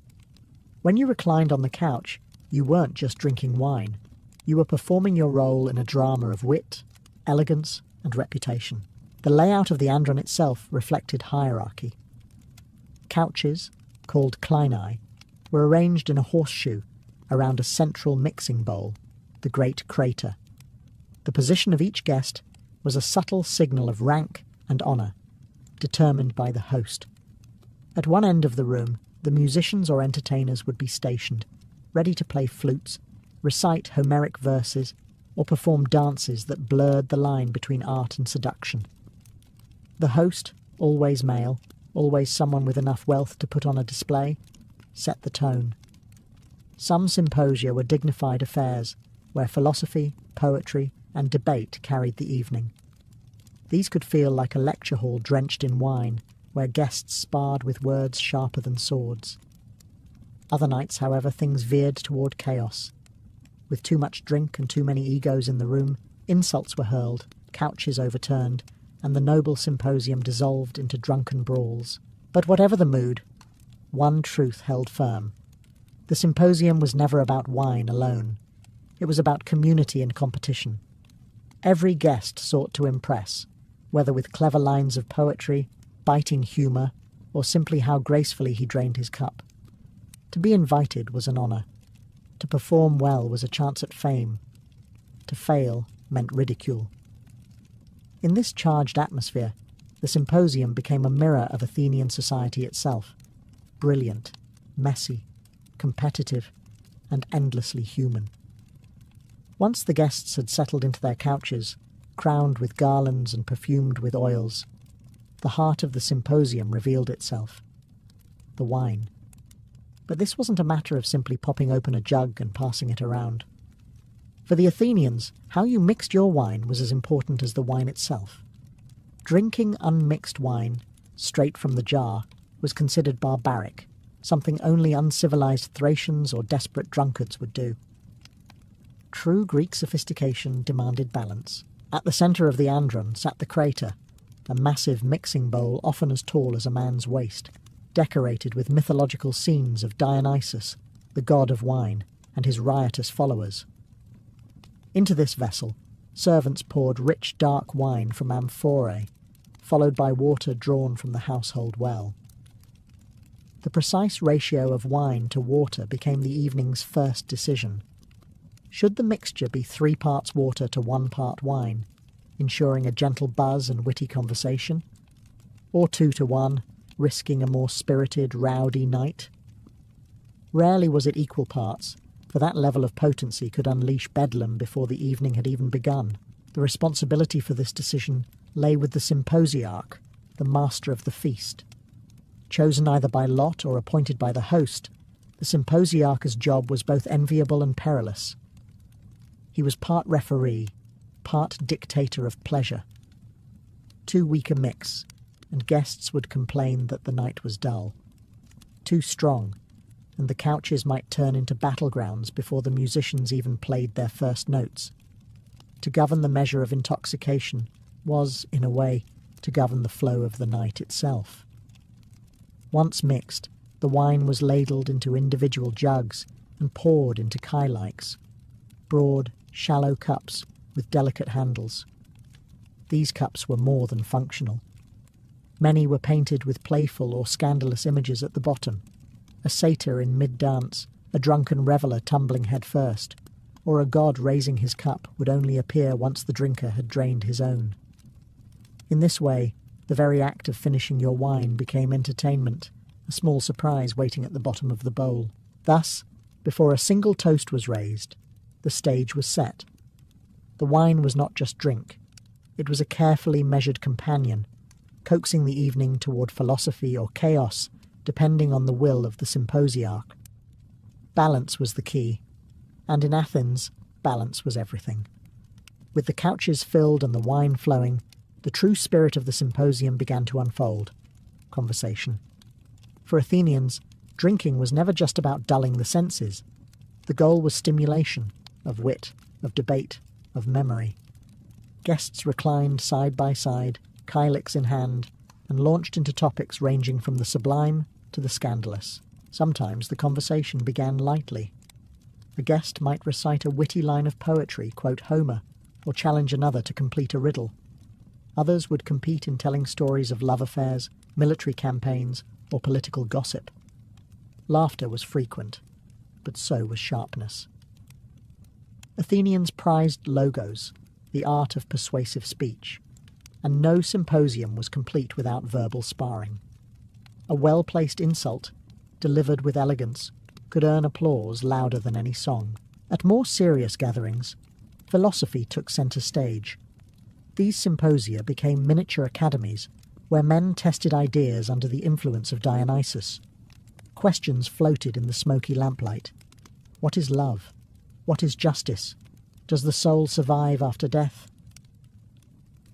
When you reclined on the couch, you weren't just drinking wine. You were performing your role in a drama of wit, elegance, and reputation. The layout of the Andron itself reflected hierarchy. Couches, called kleinae, were arranged in a horseshoe around a central mixing bowl, the great crater. The position of each guest was a subtle signal of rank and honour, determined by the host. At one end of the room, the musicians or entertainers would be stationed, ready to play flutes, recite Homeric verses, or perform dances that blurred the line between art and seduction. The host, always male, always someone with enough wealth to put on a display, set the tone. Some symposia were dignified affairs, where philosophy, poetry, and debate carried the evening. These could feel like a lecture hall drenched in wine, where guests sparred with words sharper than swords. Other nights, however, things veered toward chaos. With too much drink and too many egos in the room, insults were hurled, couches overturned, and the noble symposium dissolved into drunken brawls. But whatever the mood, one truth held firm. The symposium was never about wine alone. It was about community and competition. Every guest sought to impress, whether with clever lines of poetry, biting humour, or simply how gracefully he drained his cup. To be invited was an honour. To perform well was a chance at fame. To fail meant ridicule. In this charged atmosphere, the symposium became a mirror of Athenian society itself, brilliant, messy, competitive, and endlessly human. Once the guests had settled into their couches, crowned with garlands and perfumed with oils, the heart of the symposium revealed itself. The wine. But this wasn't a matter of simply popping open a jug and passing it around. For the Athenians, how you mixed your wine was as important as the wine itself. Drinking unmixed wine, straight from the jar, was considered barbaric, something only uncivilized Thracians or desperate drunkards would do. True Greek sophistication demanded balance. At the centre of the andron sat the crater, a massive mixing bowl often as tall as a man's waist, decorated with mythological scenes of Dionysus, the god of wine, and his riotous followers. Into this vessel, servants poured rich dark wine from amphorae, followed by water drawn from the household well. The precise ratio of wine to water became the evening's first decision. Should the mixture be 3 parts water to 1 part wine, ensuring a gentle buzz and witty conversation? Or 2 to 1, risking a more spirited, rowdy night? Rarely was it equal parts, for that level of potency could unleash bedlam before the evening had even begun. The responsibility for this decision lay with the symposiarch, the master of the feast. Chosen either by lot or appointed by the host, the symposiarch's job was both enviable and perilous. He was part referee, part dictator of pleasure. Too weak a mix, and guests would complain that the night was dull. Too strong, and the couches might turn into battlegrounds before the musicians even played their first notes. To govern the measure of intoxication was, in a way, to govern the flow of the night itself. Once mixed, the wine was ladled into individual jugs and poured into kylikes, broad, shallow cups with delicate handles. These cups were more than functional. Many were painted with playful or scandalous images at the bottom, a satyr in mid-dance, a drunken reveller tumbling head first, or a god raising his cup would only appear once the drinker had drained his own. In this way, the very act of finishing your wine became entertainment, a small surprise waiting at the bottom of the bowl. Thus, before a single toast was raised, the stage was set. The wine was not just drink. It was a carefully measured companion, coaxing the evening toward philosophy or chaos, depending on the will of the symposiarch. Balance was the key, and in Athens, balance was everything. With the couches filled and the wine flowing, the true spirit of the symposium began to unfold. Conversation. For Athenians, drinking was never just about dulling the senses. The goal was stimulation, of wit, of debate, of memory. Guests reclined side by side, kylikes in hand, and launched into topics ranging from the sublime to the scandalous. Sometimes the conversation began lightly. A guest might recite a witty line of poetry, quote Homer, or challenge another to complete a riddle. Others would compete in telling stories of love affairs, military campaigns, or political gossip. Laughter was frequent, but so was sharpness. Athenians prized logos, the art of persuasive speech, and no symposium was complete without verbal sparring. A well-placed insult, delivered with elegance, could earn applause louder than any song. At more serious gatherings, philosophy took centre stage. These symposia became miniature academies where men tested ideas under the influence of Dionysus. Questions floated in the smoky lamplight. What is love? What is justice? Does the soul survive after death?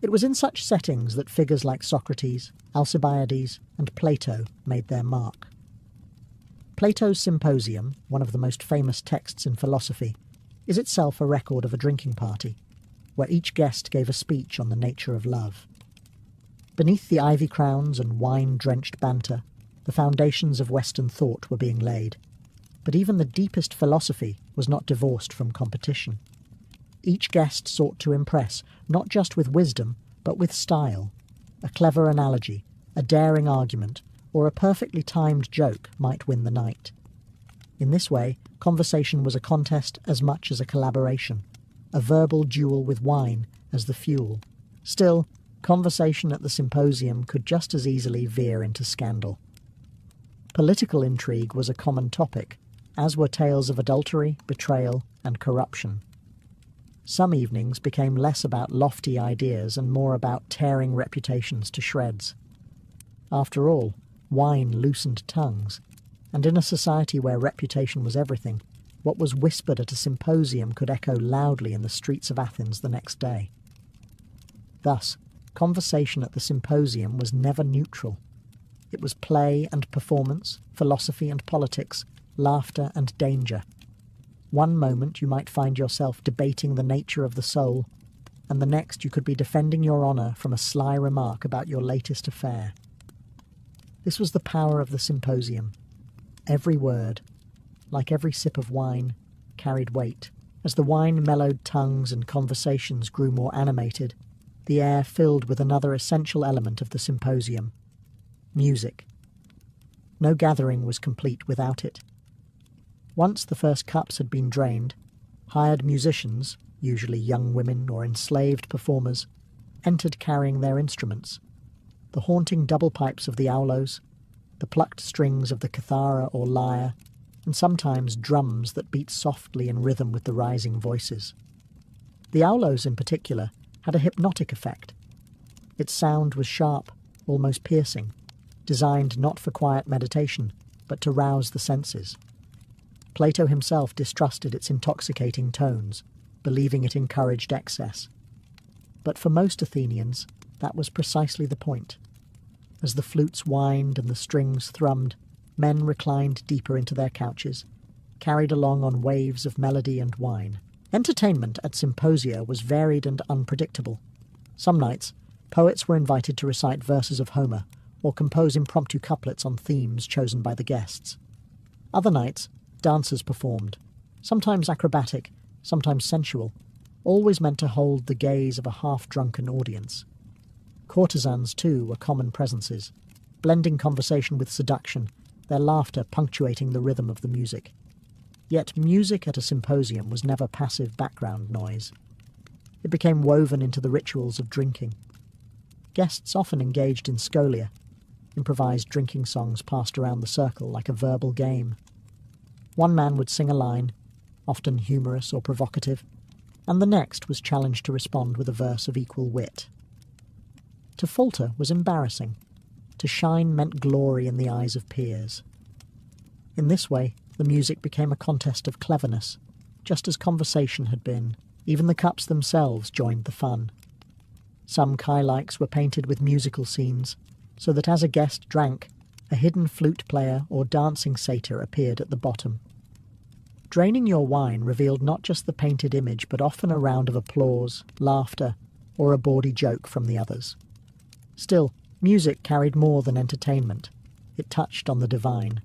It was in such settings that figures like Socrates, Alcibiades, and Plato made their mark. Plato's Symposium, one of the most famous texts in philosophy, is itself a record of a drinking party, where each guest gave a speech on the nature of love. Beneath the ivy crowns and wine-drenched banter, the foundations of Western thought were being laid. But even the deepest philosophy was not divorced from competition. Each guest sought to impress, not just with wisdom, but with style. A clever analogy, a daring argument, or a perfectly timed joke might win the night. In this way, conversation was a contest as much as a collaboration, a verbal duel with wine as the fuel. Still, conversation at the symposium could just as easily veer into scandal. Political intrigue was a common topic, as were tales of adultery, betrayal, and corruption. Some evenings became less about lofty ideas and more about tearing reputations to shreds. After all, wine loosened tongues, and in a society where reputation was everything, what was whispered at a symposium could echo loudly in the streets of Athens the next day. Thus, conversation at the symposium was never neutral. It was play and performance, philosophy and politics, laughter and danger. One moment you might find yourself debating the nature of the soul, and the next you could be defending your honour from a sly remark about your latest affair. This was the power of the symposium. Every word, like every sip of wine, carried weight. As the wine mellowed tongues and conversations grew more animated, the air filled with another essential element of the symposium: music. No gathering was complete without it. Once the first cups had been drained, hired musicians, usually young women or enslaved performers, entered carrying their instruments: the haunting double pipes of the aulos, the plucked strings of the kithara or lyre, and sometimes drums that beat softly in rhythm with the rising voices. The aulos in particular had a hypnotic effect. Its sound was sharp, almost piercing, designed not for quiet meditation, but to rouse the senses. Plato himself distrusted its intoxicating tones, believing it encouraged excess. But for most Athenians, that was precisely the point. As the flutes whined and the strings thrummed, men reclined deeper into their couches, carried along on waves of melody and wine. Entertainment at symposia was varied and unpredictable. Some nights, poets were invited to recite verses of Homer or compose impromptu couplets on themes chosen by the guests. Other nights, dancers performed, sometimes acrobatic, sometimes sensual, always meant to hold the gaze of a half-drunken audience. Courtesans, too, were common presences, blending conversation with seduction, their laughter punctuating the rhythm of the music. Yet music at a symposium was never passive background noise. It became woven into the rituals of drinking. Guests often engaged in scholia, improvised drinking songs passed around the circle like a verbal game. One man would sing a line, often humorous or provocative, and the next was challenged to respond with a verse of equal wit. To falter was embarrassing. To shine meant glory in the eyes of peers. In this way, the music became a contest of cleverness, just as conversation had been. Even the cups themselves joined the fun. Some kylikes were painted with musical scenes, so that as a guest drank, a hidden flute player or dancing satyr appeared at the bottom. Draining your wine revealed not just the painted image, but often a round of applause, laughter, or a bawdy joke from the others. Still, music carried more than entertainment. It touched on the divine.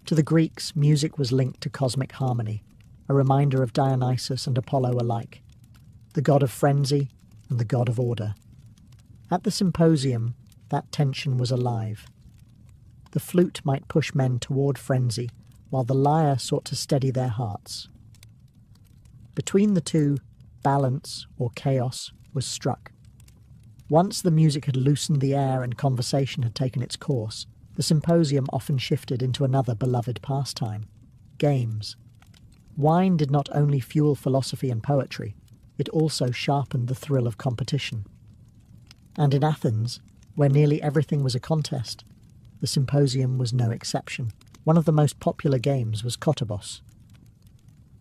To the Greeks, music was linked to cosmic harmony, a reminder of Dionysus and Apollo alike, the god of frenzy and the god of order. At the symposium, that tension was alive. The flute might push men toward frenzy, while the lyre sought to steady their hearts. Between the two, balance, or chaos, was struck. Once the music had loosened the air and conversation had taken its course, the symposium often shifted into another beloved pastime: games. Wine did not only fuel philosophy and poetry, it also sharpened the thrill of competition. And in Athens, where nearly everything was a contest, the symposium was no exception. One of the most popular games was kottabos.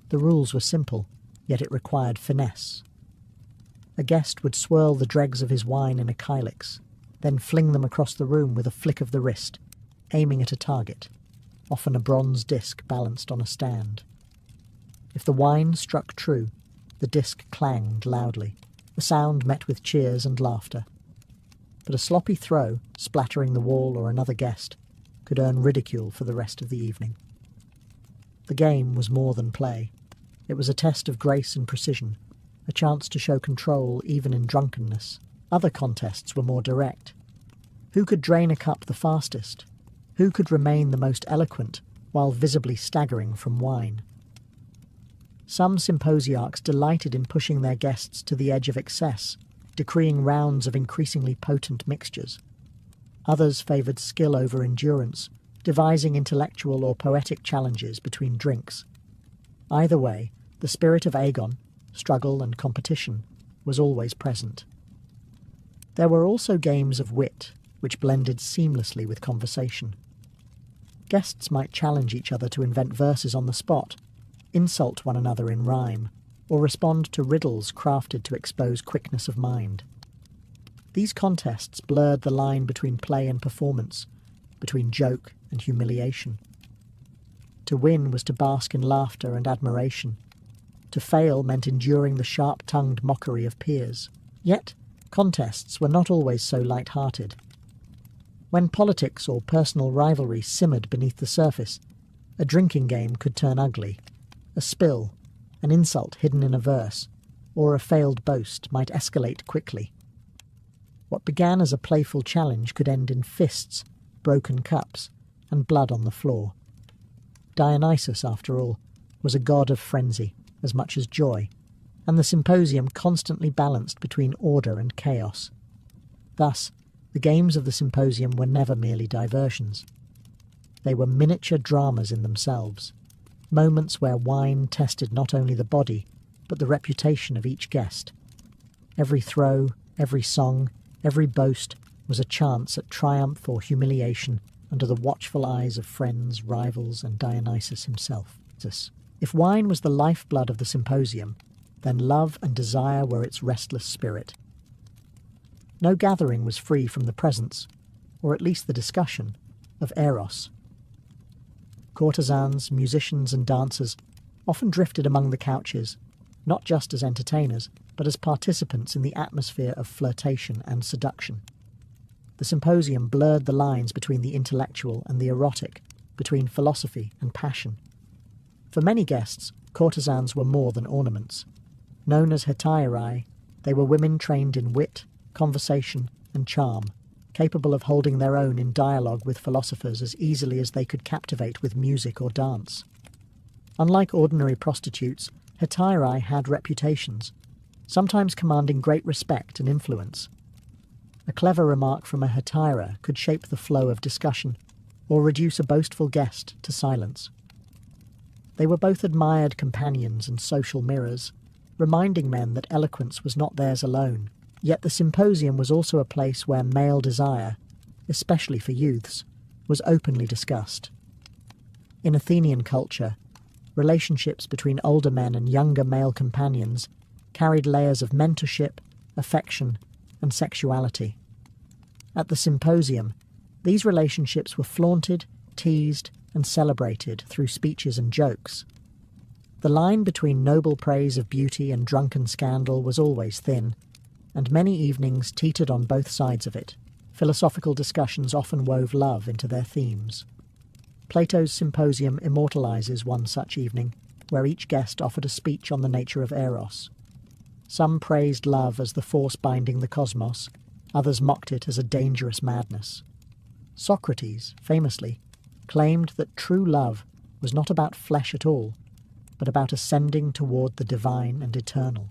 The rules were simple, yet it required finesse. A guest would swirl the dregs of his wine in a kylix, then fling them across the room with a flick of the wrist, aiming at a target, often a bronze disc balanced on a stand. If the wine struck true, the disc clanged loudly. The sound met with cheers and laughter. But a sloppy throw, splattering the wall or another guest, could earn ridicule for the rest of the evening. The game was more than play. It was a test of grace and precision, a chance to show control even in drunkenness. Other contests were more direct. Who could drain a cup the fastest? Who could remain the most eloquent while visibly staggering from wine? Some symposiarchs delighted in pushing their guests to the edge of excess, decreeing rounds of increasingly potent mixtures. Others favoured skill over endurance, devising intellectual or poetic challenges between drinks. Either way, the spirit of agon, struggle and competition, was always present. There were also games of wit, which blended seamlessly with conversation. Guests might challenge each other to invent verses on the spot, insult one another in rhyme, or respond to riddles crafted to expose quickness of mind. These contests blurred the line between play and performance, between joke and humiliation. To win was to bask in laughter and admiration. To fail meant enduring the sharp-tongued mockery of peers. Yet, contests were not always so light-hearted. When politics or personal rivalry simmered beneath the surface, a drinking game could turn ugly. A spill, an insult hidden in a verse, or a failed boast might escalate quickly. What began as a playful challenge could end in fists, broken cups, and blood on the floor. Dionysus, after all, was a god of frenzy as much as joy, and the symposium constantly balanced between order and chaos. Thus, the games of the symposium were never merely diversions. They were miniature dramas in themselves, moments where wine tested not only the body, but the reputation of each guest. Every throw, every song, every boast was a chance at triumph or humiliation under the watchful eyes of friends, rivals, and Dionysus himself. If wine was the lifeblood of the symposium, then love and desire were its restless spirit. No gathering was free from the presence, or at least the discussion, of Eros. Courtesans, musicians, and dancers often drifted among the couches, not just as entertainers, but as participants in the atmosphere of flirtation and seduction. The symposium blurred the lines between the intellectual and the erotic, between philosophy and passion. For many guests, courtesans were more than ornaments. Known as hetairae, they were women trained in wit, conversation, and charm, capable of holding their own in dialogue with philosophers as easily as they could captivate with music or dance. Unlike ordinary prostitutes, hetairae had reputations, sometimes commanding great respect and influence. A clever remark from a hetaira could shape the flow of discussion, or reduce a boastful guest to silence. They were both admired companions and social mirrors, reminding men that eloquence was not theirs alone. Yet the symposium was also a place where male desire, especially for youths, was openly discussed. In Athenian culture, relationships between older men and younger male companions carried layers of mentorship, affection, and sexuality. At the symposium, these relationships were flaunted, teased, and celebrated through speeches and jokes. The line between noble praise of beauty and drunken scandal was always thin, and many evenings teetered on both sides of it. Philosophical discussions often wove love into their themes. Plato's Symposium immortalizes one such evening, where each guest offered a speech on the nature of Eros. Some praised love as the force binding the cosmos, others mocked it as a dangerous madness. Socrates, famously, claimed that true love was not about flesh at all, but about ascending toward the divine and eternal.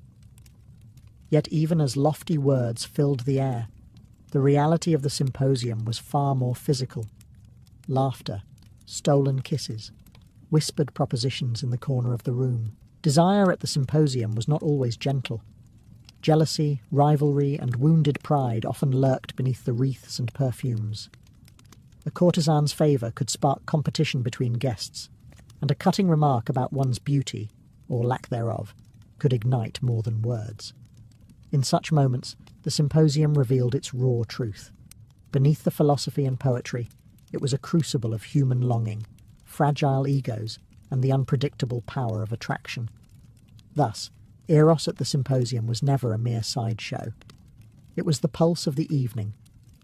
Yet even as lofty words filled the air, the reality of the symposium was far more physical. Laughter, stolen kisses, whispered propositions in the corner of the room. Desire at the symposium was not always gentle. Jealousy, rivalry, and wounded pride often lurked beneath the wreaths and perfumes. A courtesan's favour could spark competition between guests, and a cutting remark about one's beauty, or lack thereof, could ignite more than words. In such moments, the symposium revealed its raw truth. Beneath the philosophy and poetry, it was a crucible of human longing, fragile egos, and the unpredictable power of attraction. Thus, Eros at the symposium was never a mere sideshow. It was the pulse of the evening,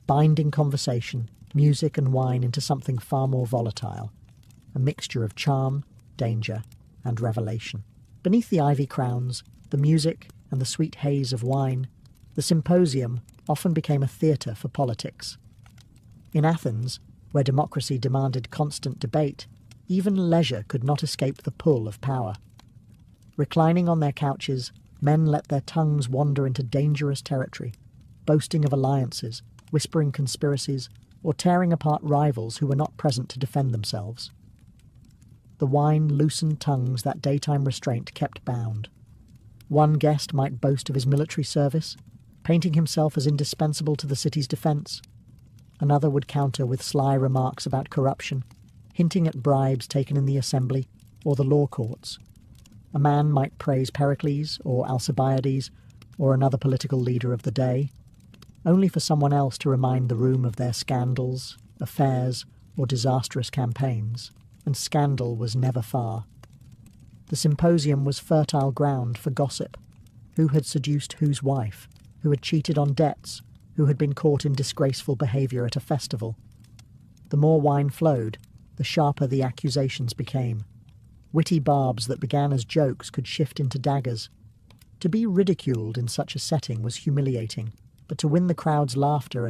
binding conversation, music and wine into something far more volatile, a mixture of charm, danger, and revelation. Beneath the ivy crowns, the music, and the sweet haze of wine, the symposium often became a theatre for politics. In Athens, where democracy demanded constant debate, even leisure could not escape the pull of power. Reclining on their couches, men let their tongues wander into dangerous territory, boasting of alliances, whispering conspiracies, or tearing apart rivals who were not present to defend themselves. The wine loosened tongues that daytime restraint kept bound. One guest might boast of his military service, painting himself as indispensable to the city's defence. Another would counter with sly remarks about corruption, hinting at bribes taken in the assembly or the law courts. A man might praise Pericles or Alcibiades or another political leader of the day, only for someone else to remind the room of their scandals, affairs, or disastrous campaigns, and scandal was never far. The symposium was fertile ground for gossip. Who had seduced whose wife? Who had cheated on debts? Who had been caught in disgraceful behaviour at a festival? The more wine flowed, the sharper the accusations became. Witty barbs that began as jokes could shift into daggers. To be ridiculed in such a setting was humiliating, but to win the crowd's laughter